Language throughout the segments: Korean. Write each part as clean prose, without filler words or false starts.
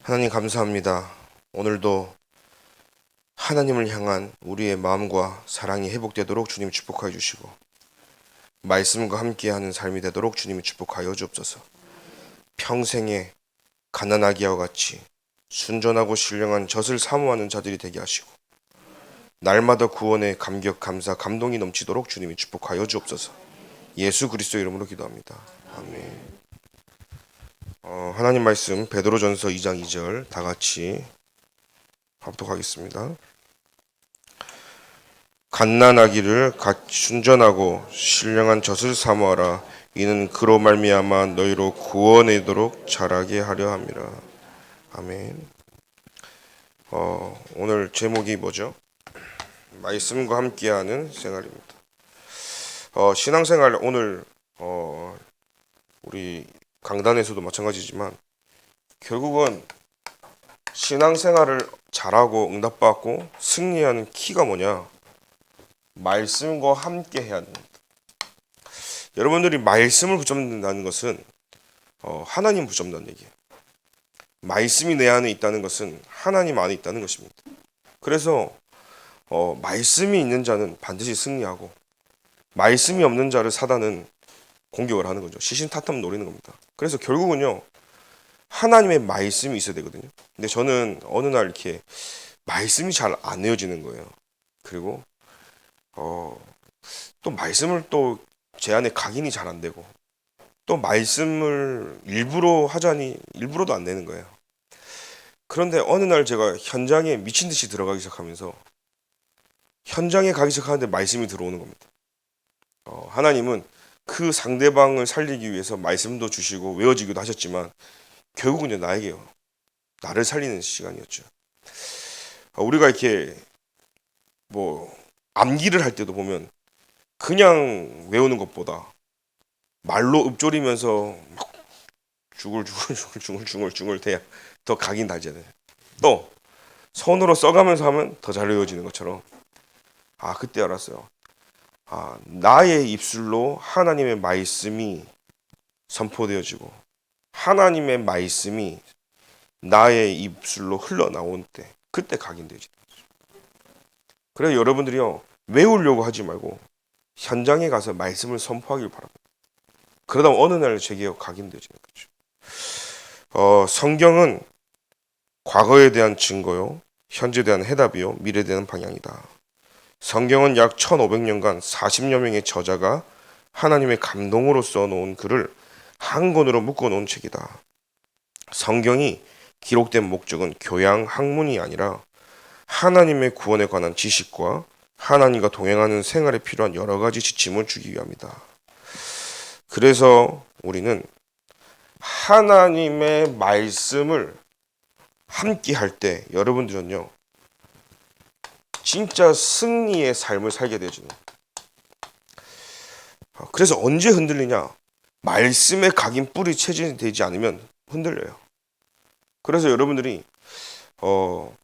하나님 감사합니다. 오늘도 하나님을 향한 우리의 마음과 사랑이 회복되도록 주님 축복하여 주시고 말씀과 함께하는 삶이 되도록 주님이 축복하여 주옵소서. 평생에 가난하기와 같이 순전하고 신령한 젖을 사모하는 자들이 되게 하시고 날마다 구원의 감격, 감사, 감동이 넘치도록 주님이 축복하여 주옵소서. 예수 그리스도 이름으로 기도합니다. 아멘. 하나님 말씀 베드로전서 2장 2절 다 같이 합독하겠습니다. 갓난아기를 순전하고 신령한 젖을 사모하라. 이는 그로 말미암아 너희로 구원에 이르도록 자라게 하려 함이라. 아멘. 오늘 제목이 뭐죠? 말씀과 함께하는 생활입니다. 신앙생활 오늘 우리 강단에서도 마찬가지지만 결국은 신앙생활을 잘하고 응답받고 승리하는 키가 뭐냐? 말씀과 함께 해야 됩니다. 여러분들이 말씀을 붙잡는다는 것은 하나님 붙잡는다는 얘기예요. 말씀이 내 안에 있다는 것은 하나님 안에 있다는 것입니다. 그래서 말씀이 있는 자는 반드시 승리하고 말씀이 없는 자를 사단은 공격을 하는 거죠. 시신타탐 노리는 겁니다. 그래서 결국은요, 하나님의 말씀이 있어야 되거든요. 근데 저는 어느 날 이렇게 말씀이 잘 안 외워지는 거예요. 그리고 또 말씀을 또 제 안에 각인이 잘 안 되고 또 말씀을 일부러 하자니 일부러도 안 되는 거예요. 그런데 어느 날 제가 현장에 미친 듯이 들어가기 시작하면서 현장에 가기 시작하는데 말씀이 들어오는 겁니다. 하나님은 그 상대방을 살리기 위해서 말씀도 주시고 외워지기도 하셨지만 결국은 나에게요. 나를 살리는 시간이었죠. 우리가 이렇게 뭐 암기를 할 때도 보면 그냥 외우는 것보다 말로 읊조리면서 막 중얼중얼 돼야 더 각인 다지잖아요. 또 손으로 써가면서 하면 더 잘 외워지는 것처럼 그때 알았어요. 나의 입술로 하나님의 말씀이 선포되어지고 하나님의 말씀이 나의 입술로 흘러나온 때 그때 각인되지. 그래서 여러분들이요 외우려고 하지 말고 현장에 가서 말씀을 선포하길 바랍니다. 그러다 어느 날 제게 각인되어지는 거죠. 성경은 과거에 대한 증거요, 현재에 대한 해답이요, 미래에 대한 방향이다. 성경은 약 1500년간 40여 명의 저자가 하나님의 감동으로 써놓은 글을 한 권으로 묶어놓은 책이다. 성경이 기록된 목적은 교양, 학문이 아니라 하나님의 구원에 관한 지식과 하나님과 동행하는 생활에 필요한 여러 가지 지침을 주기 위함이다. 그래서 우리는 하나님의 말씀을 함께 할 때 여러분들은요 진짜 승리의 삶을 살게 되죠. 그래서 언제 흔들리냐? 말씀에 각인 뿌리 체질되지 않으면 흔들려요. 그래서 여러분들이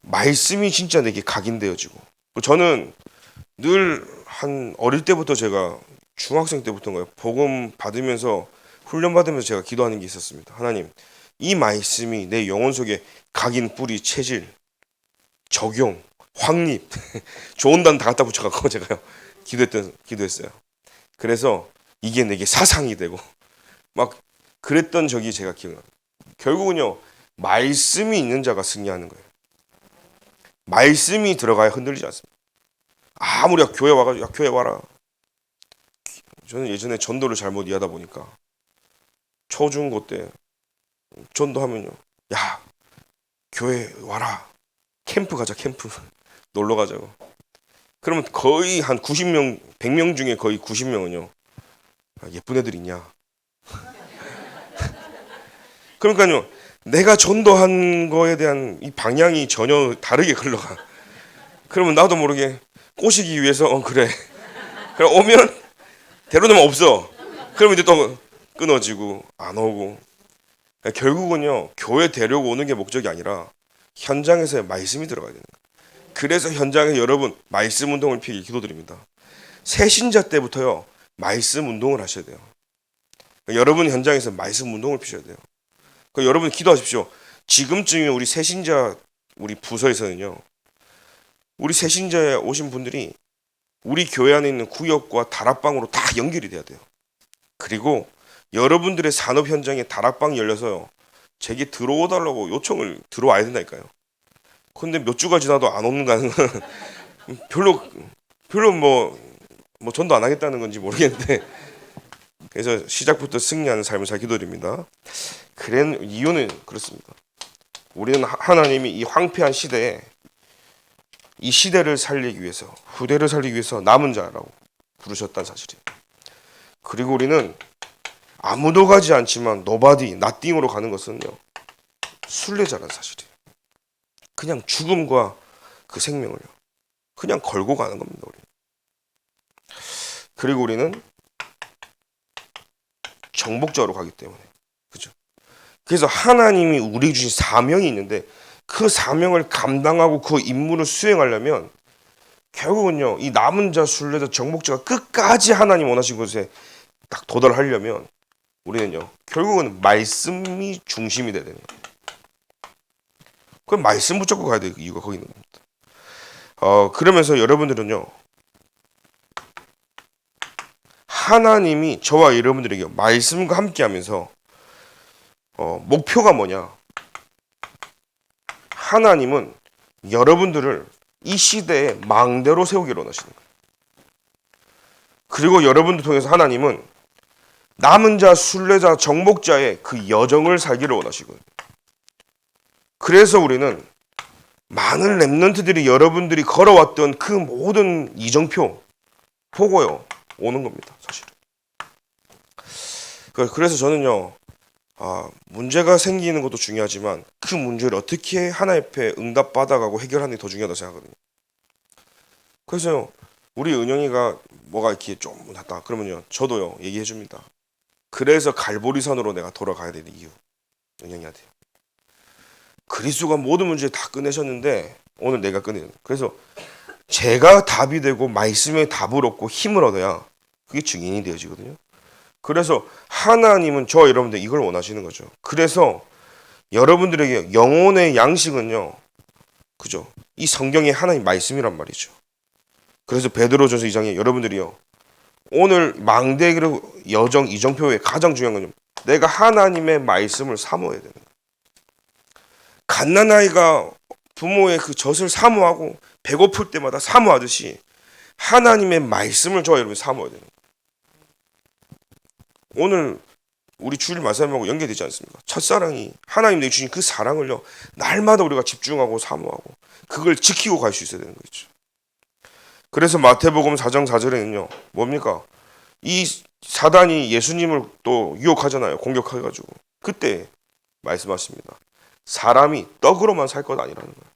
말씀이 진짜 내게 각인되어지고, 저는 늘 한 어릴 때부터 제가 중학생 때부터인가요? 복음 받으면서 훈련 받으면서 제가 기도하는 게 있었습니다. 하나님, 이 말씀이 내 영혼 속에 각인 뿌리 체질 적용 확립 좋은 단어 다 갖다 붙여갖고 제가요 기도했어요. 그래서 이게 내게 사상이 되고 막 그랬던 적이 제가 기억나요. 결국은요 말씀이 있는 자가 승리하는 거예요. 말씀이 들어가야 흔들리지 않습니다. 아무리 교회 와가지고 교회 와라. 저는 예전에 전도를 잘못 이해하다 보니까 초중고 때 전도하면요, 야 교회 와라, 캠프 가자, 캠프 놀러 가자고. 그러면 거의 한 90명, 100명 중에 거의 90명은요 예쁜 애들 있냐. 그러니까요 내가 전도한 거에 대한 이 방향이 전혀 다르게 흘러가. 그러면 나도 모르게 꼬시기 위해서 그래. 그럼 오면 데려오면 없어. 그러면 이제 또 끊어지고 안 오고. 그러니까 결국은요 교회 데려오고 오는 게 목적이 아니라 현장에서의 말씀이 들어가야 되는 거예요. 그래서 현장에 여러분 말씀 운동을 피기 기도드립니다. 새신자 때부터요 말씀 운동을 하셔야 돼요. 그러니까 여러분 현장에서 말씀 운동을 피셔야 돼요. 그러니까 여러분 기도하십시오. 지금쯤에 우리 새신자 우리 부서에서는요. 우리 새신자에 오신 분들이 우리 교회 안에 있는 구역과 다락방으로 다 연결이 돼야 돼요. 그리고 여러분들의 산업 현장에 다락방이 열려서요. 제게 들어오달라고 요청을 들어와야 된다니까요. 근데 몇 주가 지나도 안 오는 거는 별로 전도 안 하겠다는 건지 모르겠는데 그래서 시작부터 승리하는 삶을 살 기도드립니다. 그런 이유는 그렇습니다. 우리는 하나님이 이 황폐한 시대에 이 시대를 살리기 위해서 후대를 살리기 위해서 남은 자라고 부르셨다는 사실이에요. 그리고 우리는 아무도 가지 않지만 노바디, 나띵으로 가는 것은요. 순례자라는 사실이에요. 그냥 죽음과 그 생명을요. 그냥 걸고 가는 겁니다. 우리는. 그리고 우리는 정복자로 가기 때문에. 그죠? 그래서 하나님이 우리에게 주신 사명이 있는데 그 사명을 감당하고 그 임무를 수행하려면 결국은요. 이 남은 자, 순례자, 정복자가 끝까지 하나님 원하신 곳에 딱 도달하려면 우리는요. 결국은 말씀이 중심이 돼야 되는 거예요. 그럼 말씀 붙잡고 가야 될 이유가 거기 있는 겁니다. 그러면서 여러분들은요. 하나님이 저와 여러분들에게 말씀과 함께 하면서 목표가 뭐냐? 하나님은 여러분들을 이 시대에 망대로 세우기를 원하시는 거예요. 그리고 여러분들 통해서 하나님은 남은 자, 순례자, 정복자의 그 여정을 살기를 원하시거든요. 그래서 우리는 많은 렘넌트들이 여러분들이 걸어왔던 그 모든 이정표 보고요 오는 겁니다. 사실은. 그래서 저는요 문제가 생기는 것도 중요하지만 그 문제를 어떻게 하나님 앞에 응답받아가고 해결하는 게 더 중요하다고 생각하거든요. 그래서요 우리 은영이가 뭐가 이렇게 좀 났다 그러면요 저도요 얘기해 줍니다. 그래서 갈보리산으로 내가 돌아가야 되는 이유 은영이한테 그리스도가 모든 문제를 다 끝내셨는데 오늘 내가 끝내는 그래서 제가 답이 되고 말씀에 답을 얻고 힘을 얻어야 그게 증인이 되어지거든요. 그래서 하나님은 저와 여러분들 이걸 원하시는 거죠. 그래서 여러분들에게 영혼의 양식은요. 그죠? 이 성경의 하나님 말씀이란 말이죠. 그래서 베드로전서 2장에 여러분들이요. 오늘 망대의 여정 이정표에 가장 중요한 건 내가 하나님의 말씀을 사모해야 되는 거예요. 갓난아이가 부모의 그 젖을 사모하고 배고플 때마다 사모하듯이 하나님의 말씀을 저와 여러분이 사모해야 되는 거예요. 오늘 우리 주일 말씀하고 연계되지 않습니까? 첫사랑이 하나님 내게 주신 그 사랑을요 날마다 우리가 집중하고 사모하고 그걸 지키고 갈 수 있어야 되는 거죠. 그래서 마태복음 4장 4절에는요 뭡니까? 이 사단이 예수님을 또 유혹하잖아요. 공격해가지고 그때 말씀하십니다. 사람이 떡으로만 살 것 아니라는 거예요.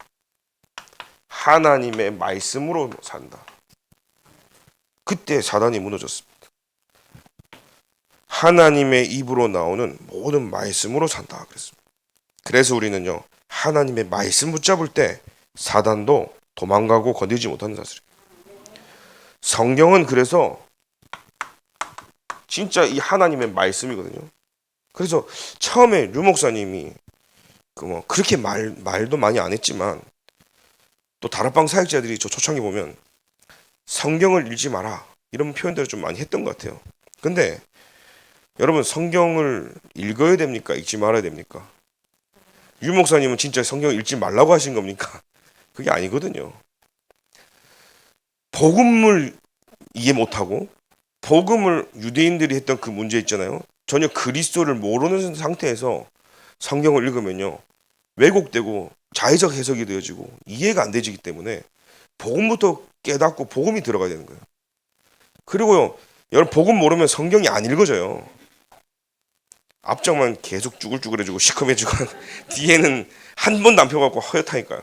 하나님의 말씀으로 산다. 그때 사단이 무너졌습니다. 하나님의 입으로 나오는 모든 말씀으로 산다 그랬습니다. 그래서 우리는요 하나님의 말씀 붙잡을 때 사단도 도망가고 건들지 못하는 사실이에요. 성경은 그래서 진짜 이 하나님의 말씀이거든요. 그래서 처음에 류 목사님이 그렇게 말도 많이 안 했지만 또 다락방 사역자들이 저 초창기 보면 성경을 읽지 마라 이런 표현들을 좀 많이 했던 것 같아요. 근데 여러분 성경을 읽어야 됩니까? 읽지 말아야 됩니까? 유 목사님은 진짜 성경을 읽지 말라고 하신 겁니까? 그게 아니거든요. 복음을 이해 못하고 복음을 유대인들이 했던 그 문제 있잖아요. 전혀 그리스도를 모르는 상태에서 성경을 읽으면요. 왜곡되고 자의적 해석이 되어지고 이해가 안 되지기 때문에 복음부터 깨닫고 복음이 들어가야 되는 거예요. 그리고요. 여러분 복음 모르면 성경이 안 읽어져요. 앞장만 계속 쭈글쭈글해지고 시커매지고 뒤에는 한 번도 안 펴갖고 허옇다니까요.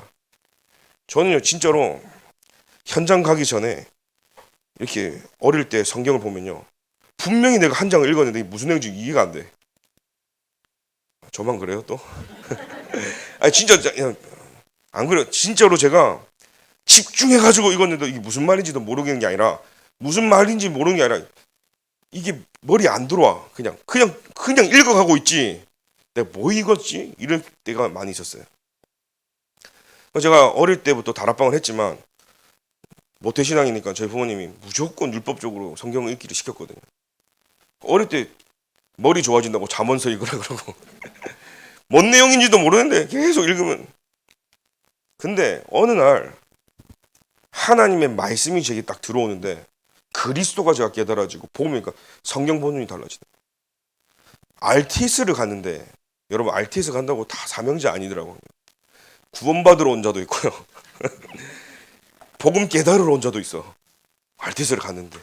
저는요 진짜로 현장 가기 전에 이렇게 어릴 때 성경을 보면요 분명히 내가 한 장을 읽었는데 무슨 내용인지 이해가 안 돼. 저만 그래요 또? 아니 진짜 안 그래요. 진짜로 제가 집중해가지고 읽었는데 이게 무슨 말인지도 모르겠는 게 아니라 무슨 말인지 모르는 게 아니라 이게 머리에 안 들어와. 그냥 읽어가고 있지 내가 뭐 읽었지? 이럴 때가 많이 있었어요. 제가 어릴 때부터 다락방을 했지만 모태신앙이니까 저희 부모님이 무조건 율법적으로 성경을 읽기를 시켰거든요. 어릴 때 머리 좋아진다고 잠언서 읽으라 그러고 뭔 내용인지도 모르는데 계속 읽으면, 근데 어느 날 하나님의 말씀이 제게 딱 들어오는데 그리스도가 제가 깨달아지고 보니까 성경 본문이 달라지네. RTS를 갔는데, 여러분 RTS 간다고 다 사명자 아니더라고요. 구원받으러 온 자도 있고요. 복음 깨달으러 온 자도 있어. RTS를 갔는데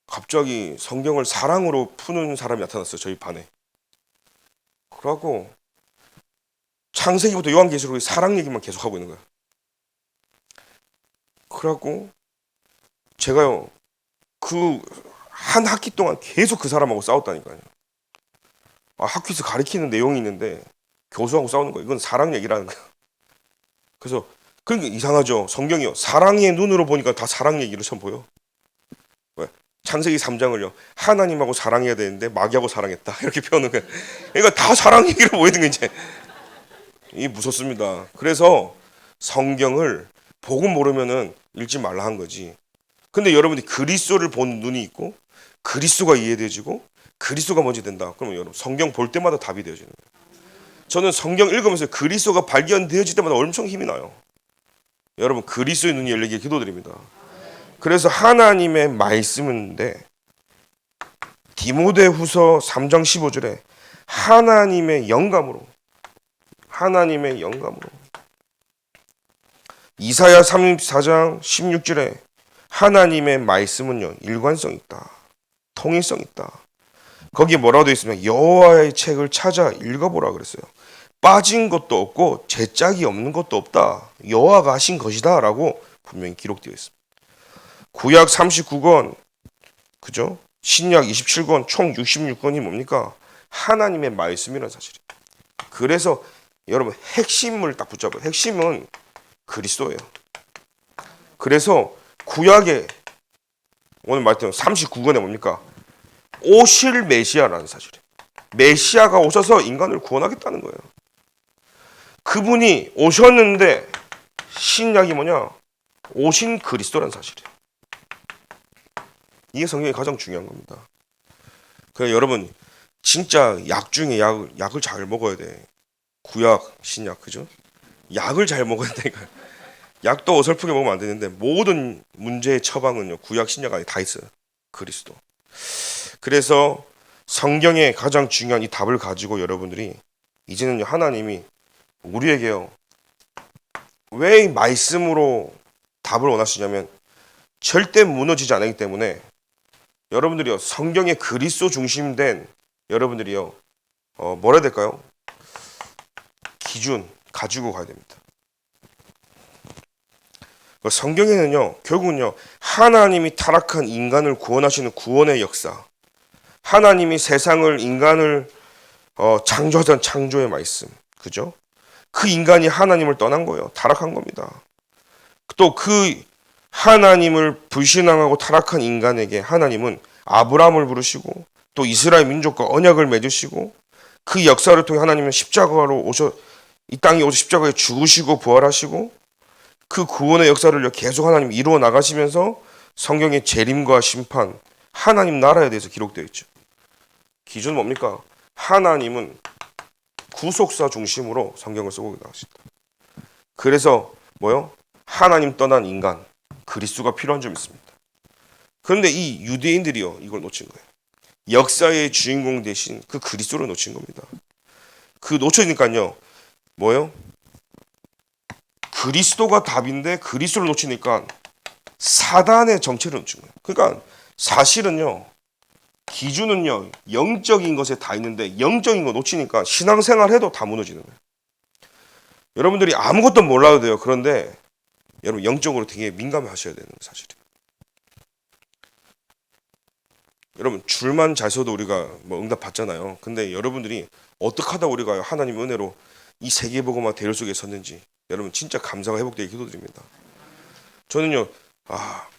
갑자기 성경을 사랑으로 푸는 사람이 나타났어요. 저희 반에. 그러고 창세기부터 요한계시록 사랑 얘기만 계속하고 있는 거예요. 그러고 제가요 그 한 학기 동안 계속 그 사람하고 싸웠다니까요. 학교에서 가르치는 내용이 있는데 교수하고 싸우는 거예요. 이건 사랑 얘기라는 거예요. 그래서 그러니까 이상하죠. 성경이요 사랑의 눈으로 보니까 다 사랑 얘기로 처음 보여. 왜? 창세기 3장을요 하나님하고 사랑해야 되는데 마귀하고 사랑했다 이렇게 표현하는 거예요. 그러니까 다 사랑 얘기로 보이는 거 이제. 이 무섭습니다. 그래서 성경을 복음 모르면은 읽지 말라 한 거지. 근데 여러분이 그리스도를 본 눈이 있고 그리스도가 이해되지고 그리스도가 먼저 된다. 그러면 여러분 성경 볼 때마다 답이 되어지는 거예요. 저는 성경 읽으면서 그리스도가 발견되어질 때마다 엄청 힘이 나요. 여러분 그리스도의 눈이 열리게 기도드립니다. 그래서 하나님의 말씀인데 디모데후서 3장 15절에 하나님의 영감으로 이사야 34장 16절에 하나님의 말씀은요 일관성 있다. 통일성 있다. 거기에 뭐라고 되어 있으면 여호와의 책을 찾아 읽어보라 그랬어요. 빠진 것도 없고 제짝이 없는 것도 없다. 여호와가 하신 것이다 라고 분명히 기록되어 있습니다. 구약 39권 그죠? 신약 27권 총 66권이 뭡니까? 하나님의 말씀이라는 사실이에요. 그래서 여러분 핵심을 딱 붙잡아요. 핵심은 그리스도예요. 그래서 구약에 오늘 말했던 39권에 뭡니까? 오실 메시아라는 사실이에요. 메시아가 오셔서 인간을 구원하겠다는 거예요. 그분이 오셨는데 신약이 뭐냐? 오신 그리스도라는 사실이에요. 이게 성경이 가장 중요한 겁니다. 그러니까 여러분 진짜 약 중에 약을 잘 먹어야 돼. 구약, 신약 그죠? 약을 잘 먹어야 되니까요. 약도 어설프게 먹으면 안 되는데 모든 문제의 처방은요 구약, 신약 안에 다 있어요. 그리스도. 그래서 성경의 가장 중요한 이 답을 가지고 여러분들이 이제는요 하나님이 우리에게요 왜 이 말씀으로 답을 원하시냐면 절대 무너지지 않기 때문에 여러분들이요 성경의 그리스도 중심된 여러분들이요 뭐라 해야 될까요? 기준 가지고 가야 됩니다. 성경에는요 결국은요 하나님이 타락한 인간을 구원하시는 구원의 역사, 하나님이 세상을 인간을 창조하던 창조의 말씀, 그죠? 그 인간이 하나님을 떠난 거예요. 타락한 겁니다. 또 그 하나님을 불신앙하고 타락한 인간에게 하나님은 아브라함을 부르시고 또 이스라엘 민족과 언약을 맺으시고 그 역사를 통해 하나님은 십자가로 오셔 이 땅에 오셔 십자가에 죽으시고 부활하시고 그 구원의 역사를 계속 하나님이 이루어 나가시면서 성경의 재림과 심판, 하나님 나라에 대해서 기록되어 있죠. 기준은 뭡니까? 하나님은 구속사 중심으로 성경을 쓰고 나가신다. 그래서 뭐요? 하나님 떠난 인간, 그리스도가 필요한 점이 있습니다. 그런데 이 유대인들이요 이걸 놓친 거예요. 역사의 주인공 대신 그 그리스도를 놓친 겁니다. 그 놓쳐지니까요 뭐요? 그리스도가 답인데 그리스도를 놓치니까 사단의 정체를 놓친 거예요. 그러니까 사실은요 기준은요 영적인 것에 다 있는데 영적인 거 놓치니까 신앙생활 해도 다 무너지는 거예요. 여러분들이 아무것도 몰라도 돼요. 그런데 여러분 영적으로 되게 민감하셔야 되는 사실이에요. 여러분 줄만 잘 서도 우리가 뭐 응답 받잖아요. 근데 여러분들이 어떻게 하다 우리가 하나님 은혜로 이 세계복음화 대열 속에 섰는지 여러분 진짜 감사가 회복되게 기도드립니다. 저는요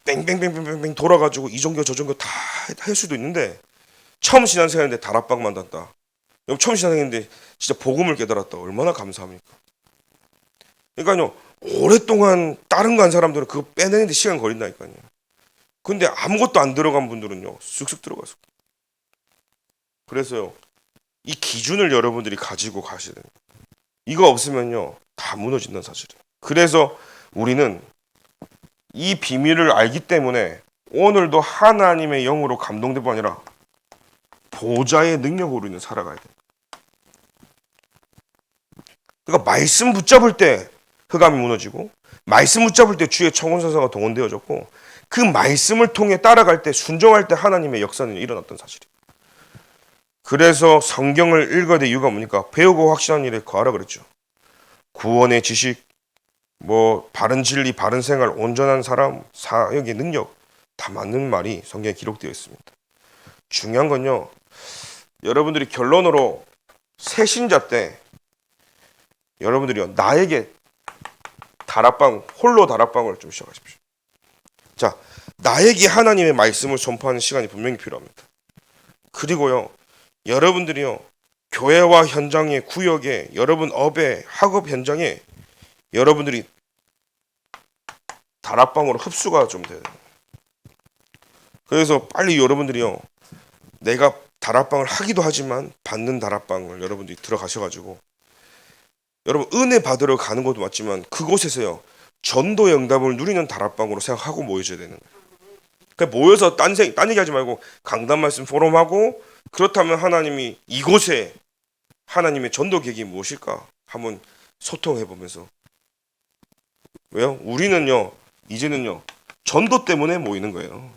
뺑뺑뺑뺑뺑 돌아가지고 이 종교 저 종교 다 할 수도 있는데 처음 신앙생활인데 다락방 만났다. 처음 신앙했는데 진짜 복음을 깨달았다. 얼마나 감사합니까? 그러니까요, 오랫동안 다른 거 한 사람들은 그거 빼내는데 시간 걸린다니까요. 근데 아무것도 안 들어간 분들은요, 쑥쑥 들어가서. 그래서요, 이 기준을 여러분들이 가지고 가셔야 돼요. 이거 없으면요, 다 무너진다는 사실이에요. 그래서 우리는 이 비밀을 알기 때문에 오늘도 하나님의 영으로 감동될 뿐 아니라 보좌의 능력으로 우리는 살아가야 돼요. 그러니까 말씀 붙잡을 때 흑암이 무너지고, 말씀 붙잡을 때 주의 청원선사가 동원되어졌고, 그 말씀을 통해 따라갈 때, 순종할 때 하나님의 역사는 일어났던 사실이에요. 그래서 성경을 읽어야 될 이유가 뭡니까? 배우고 확신한 일에 거하라 그랬죠. 구원의 지식, 바른 진리, 바른 생활, 온전한 사람, 사역의 능력, 다 맞는 말이 성경에 기록되어 있습니다. 중요한 건요, 여러분들이 결론으로 새신자 때 여러분들이요, 나에게 홀로 다락방을 좀 시작하십시오. 자, 나에게 하나님의 말씀을 선포하는 시간이 분명히 필요합니다. 그리고요, 여러분들이요, 교회와 현장에, 구역에, 여러분 업에, 학업 현장에 여러분들이 다락방으로 흡수가 좀 돼요. 그래서 빨리 여러분들이요, 내가 다락방을 하기도 하지만 받는 다락방을 여러분들이 들어가셔가지고, 여러분 은혜 받으러 가는 것도 맞지만 그곳에서요, 전도의 응답을 누리는 다락방으로 생각하고 모여져야 되는 거예요. 그러니까 모여서 딴 얘기하지 말고 강단 말씀 포럼하고, 그렇다면 하나님이 이곳에 하나님의 전도 계획이 무엇일까 한번 소통해 보면서. 왜요? 우리는요, 이제는요, 전도 때문에 모이는 거예요.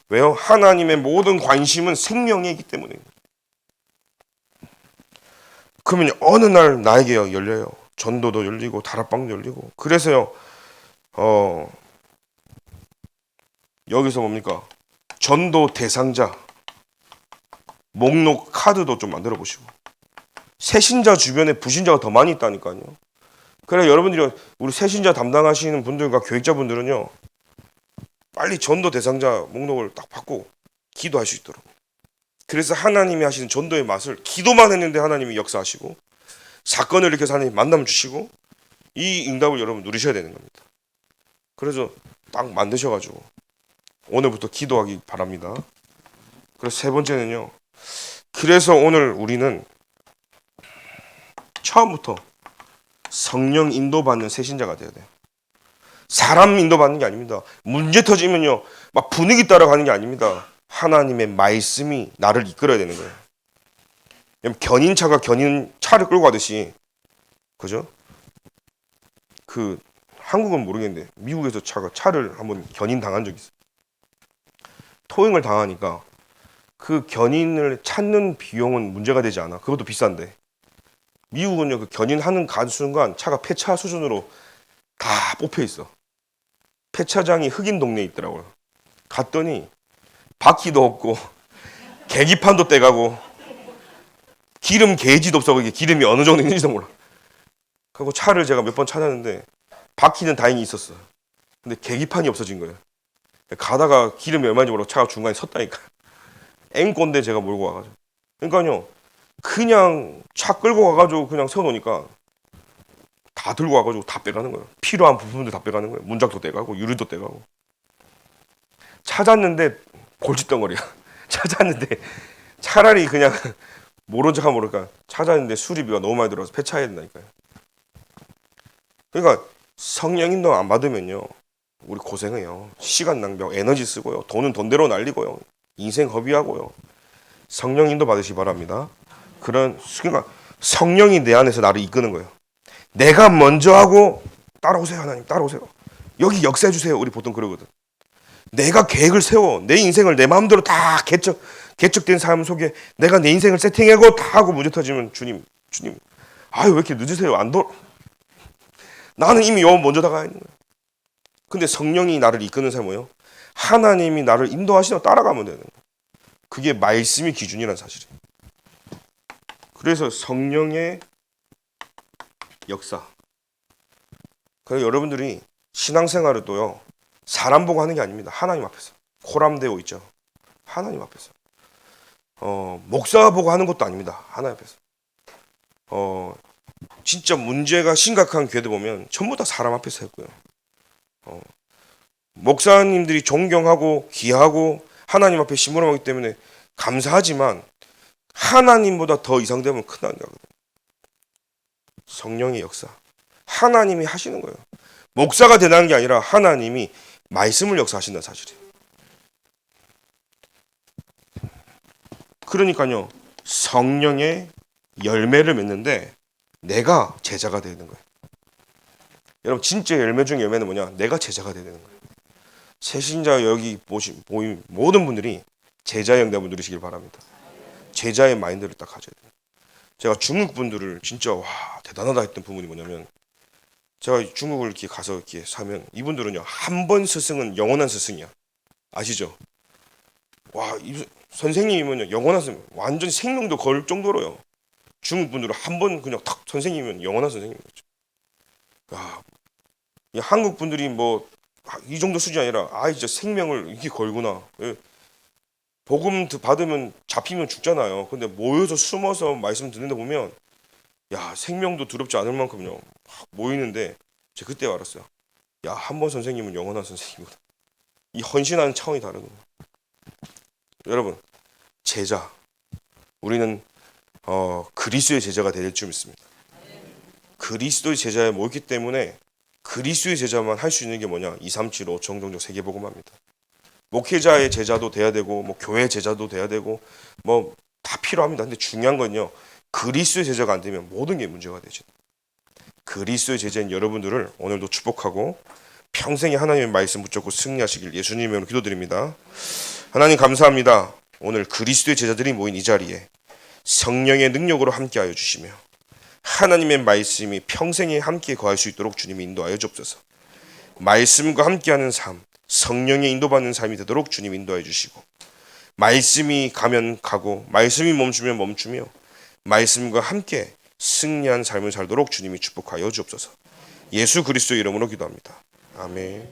왜요? 하나님의 모든 관심은 생명이기 때문에. 그러면 어느 날 나에게 열려요. 전도도 열리고 다락방도 열리고. 그래서요, 여기서 뭡니까? 전도 대상자 목록 카드도 좀 만들어 보시고. 새신자 주변에 부신자가 더 많이 있다니까요. 그래, 여러분들이 우리 새신자 담당하시는 분들과 교육자분들은요, 빨리 전도 대상자 목록을 딱 받고 기도할 수 있도록. 그래서 하나님이 하시는 전도의 맛을, 기도만 했는데 하나님이 역사하시고, 사건을 일으켜서 하나님 만남 주시고, 이 응답을 여러분 누리셔야 되는 겁니다. 그래서 딱 만드셔가지고 오늘부터 기도하기 바랍니다. 그래서 세 번째는요, 그래서 오늘 우리는 처음부터 성령 인도받는 새신자가 돼야 돼요. 사람 인도받는 게 아닙니다. 문제 터지면요, 막 분위기 따라가는 게 아닙니다. 하나님의 말씀이 나를 이끌어야 되는 거예요. 견인차가 차를 끌고 가듯이, 그죠? 한국은 모르겠는데 미국에서 차를 한번 견인 당한 적이 있어요. 토잉을 당하니까 그 견인을 찾는 비용은 문제가 되지 않아. 그것도 비싼데. 미국은요, 그 견인하는 순간 차가 폐차 수준으로 다 뽑혀 있어. 폐차장이 흑인 동네에 있더라고요. 갔더니 바퀴도 없고 계기판도 떼가고 기름 게이지도 없어. 이게 기름이 어느 정도 있는지도 몰라. 그리고 차를 제가 몇 번 찾았는데 바퀴는 다행히 있었어. 근데 계기판이 없어진 거예요. 가다가 기름이 얼마인지 모르고 차가 중간에 섰다니까. 앵꼰데 제가 몰고 와가지고. 그러니까요, 그냥 차 끌고 가가지고 그냥 세워놓으니까 다 들고 와가지고 다 빼가는 거예요. 필요한 부품들 다 빼가는 거예요. 문짝도 떼가고 유리도 떼가고. 찾았는데 골칫덩어리야. 찾았는데 차라리 그냥 모른 척하면 모를까, 찾았는데 수리비가 너무 많이 들어서 폐차해야 된다니까요. 그러니까 성령 인도 안 받으면요, 우리 고생해요. 시간 낭비하고 에너지 쓰고요. 돈은 돈대로 날리고요. 인생 허비하고요. 성령 인도 받으시기 바랍니다. 그러니까 성령이 내 안에서 나를 이끄는 거예요. 내가 먼저 하고 따라오세요. 하나님 따라오세요. 여기 역사해 주세요. 우리 보통 그러거든. 내가 계획을 세워 내 인생을 내 마음대로 다 개척된 삶 속에 내가 내 인생을 세팅하고 다 하고 문제 터지면 주님 아유 왜 이렇게 늦으세요? 나는 이미 요 먼저 다가야 있는 거예요. 근데 성령이 나를 이끄는 삶은 뭐예요? 하나님이 나를 인도하시다 따라가면 되는 거예요. 그게 말씀이 기준이라는 사실이에요. 그래서 성령의 역사. 그래서 여러분들이 신앙생활을도요, 사람 보고 하는 게 아닙니다. 하나님 앞에서 코람되어 있죠. 하나님 앞에서 목사 보고 하는 것도 아닙니다. 하나님 앞에서. 진짜 문제가 심각한 교회들 보면 전부 다 사람 앞에서 했고요. 목사님들이 존경하고 귀하고 하나님 앞에 심부름하기 때문에 감사하지만 하나님보다 더 이상되면 큰일 나거든요. 성령의 역사. 하나님이 하시는 거예요. 목사가 대단한 게 아니라 하나님이 말씀을 역사하신다는 사실이에요. 그러니까요, 성령의 열매를 맺는데 내가 제자가 되는 거예요. 여러분, 진짜 열매 중에 열매는 뭐냐? 내가 제자가 되는 거예요. 새신자 여기 모인 모든 분들이 제자의 영대분들이시길 바랍니다. 제자의 마인드를 딱 가져야 돼요. 제가 중국 분들을 진짜 와 대단하다 했던 부분이 뭐냐면, 제가 중국을 이렇게 가서 이렇게 사면 이분들은요, 한 번 스승은 영원한 스승이야. 아시죠? 와, 이 선생님이면요 영원한 선생님, 완전 생명도 걸 정도로요. 중국 분들은 한 번 그냥 탁 선생님이면 영원한 선생님인 거죠. 야, 이 한국 분들이 뭐 이 정도 수준이 아니라 진짜 생명을 이렇게 걸구나. 복음 받으면 잡히면 죽잖아요. 근데 모여서 숨어서 말씀 듣는다 보면 야, 생명도 두렵지 않을 만큼요 모이는데, 제가 그때 알았어요. 야, 한 번 선생님은 영원한 선생님이구나. 이 헌신하는 차원이 다르구나. 여러분, 제자, 우리는 그리스도의 제자가 될 줄 믿습니다. 그리스도의 제자에 모였기 때문에 그리스도의 제자만 할 수 있는 게 뭐냐? 237호 정동적 세계복음화입니다. 목회자의 제자도 돼야 되고, 뭐 교회 제자도 돼야 되고, 뭐 다 필요합니다. 근데 중요한 건요, 그리스도의 제자가 안 되면 모든 게 문제가 되죠. 그리스도의 제자인 여러분들을 오늘도 축복하고 평생에 하나님의 말씀 붙잡고 승리하시길 예수님의 이름으로 기도드립니다. 하나님 감사합니다. 오늘 그리스도의 제자들이 모인 이 자리에 성령의 능력으로 함께하여 주시며 하나님의 말씀이 평생에 함께 거할 수 있도록 주님이 인도하여 주옵소서. 말씀과 함께하는 삶, 성령의 인도받는 삶이 되도록 주님 인도하여 주시고, 말씀이 가면 가고 말씀이 멈추면 멈추며 말씀과 함께 승리한 삶을 살도록 주님이 축복하여 주옵소서. 예수 그리스도의 이름으로 기도합니다. 아멘.